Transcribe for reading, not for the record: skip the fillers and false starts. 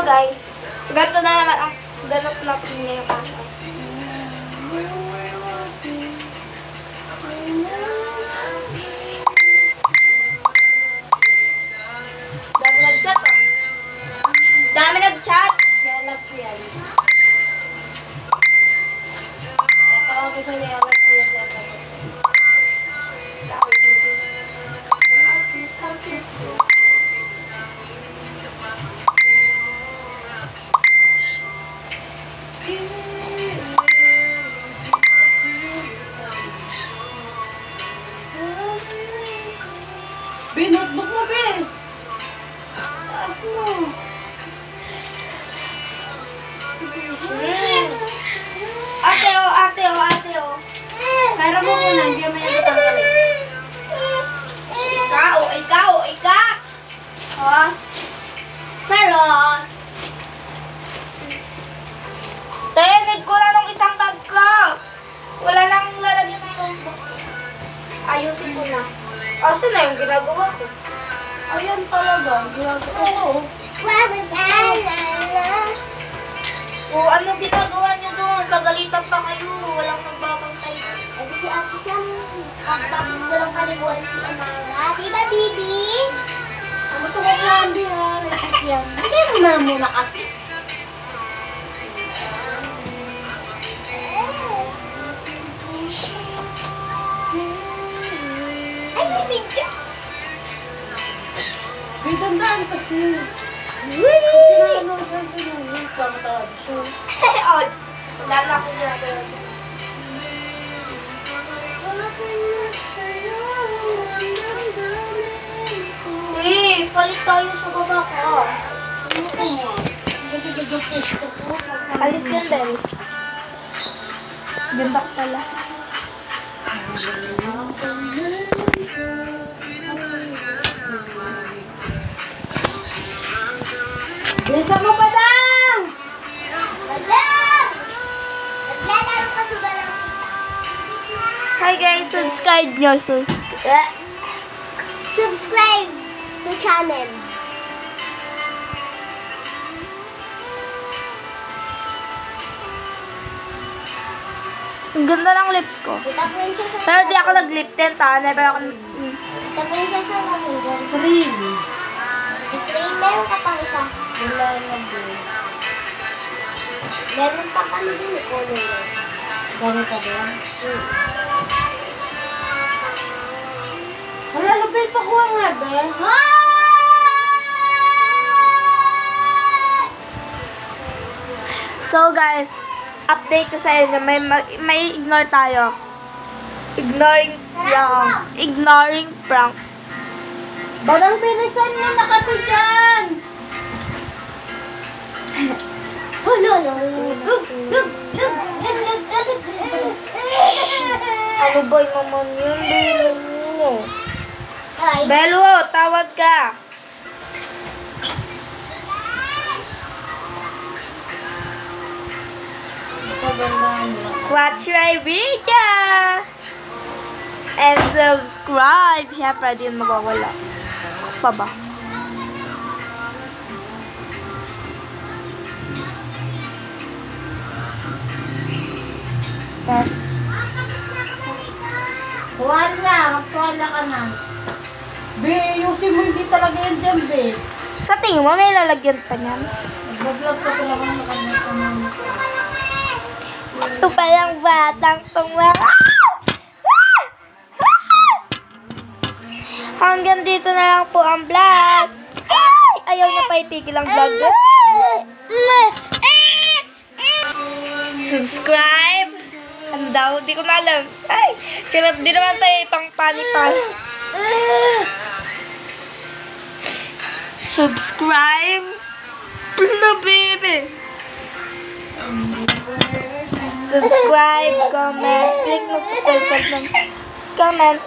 guys. Ganito na naman ang ganap na po niya yung ano. Dami nag-chat oh. Dami nag-chat. Jealous yan. Tatawagin ko niya yung Binotbook mo, Ben. Taas mo. Ate oh. Pero mo muna, hindi mo yan tatanggalin. Ikaw. Ha? Sarot. Need ko na nung isang bag ko. Wala nang lalagyan ng notebook. Ayusin ko na. Asan na yung ginagawa ko? Ayan talaga, ginagawa ko. Ano ginagawa niyo doon? Kagalitan pa kayo. Walang nagbabantay. Si Ate Sam, pagtapos ko lang paliguan si Amara. Diba, Bibi? Ano ito ka candy ha? Yan. Hindi mo na muna kasi. Ay, may video. Bidandaan kasi. Uy! Kasi na ano siya sinunod. Pamatawad siya. Odd. Wala na akong ginagawa. Palit tayo sa baba ko. Alis yan din. Ganda ko pala. Bisa mo pa dang! Madam! Naglalaro ka sa balang kita. Hi guys, subscribe nyo. Subscribe to channel. Ang ganda ng lips ko. Kita princess ang Pero di ako nag-lip tint ha. Never ako Kita princess ang nakinggan. Three. Meron ka pang isa. Wala na din. Meron pa kami din color. Ganun ka ba? Wala, lupit pa kuha nga ba? So guys, update ko sa inyo. May ignore tayo. Ignoring prank. Badang bilisan mo na kasi dyan! Ano ba yung naman yun? Belo? Ay, Belo, tawag ka. Watch my video! And subscribe! Siyempre, di yun mawawala. Pa ba? Yes. Kuhan na, magkuhala ka na. Be, ayusin mo hindi talaga yan dyan, be. Sa tingin mo, may lalagyan pa niyan? Nag-vlog ko lang ang nakalimutan. Ito palang batang tunga. Hanggang dito na lang po ang vlog. Ay! Ayaw niya pa itigil ang vlog. Subscribe. Ano daw? Di ko na alam. Ay! Charot, di naman tayo ipang panipan. Subscribe. Hello, baby. Subscribe, comment, click notification, comment.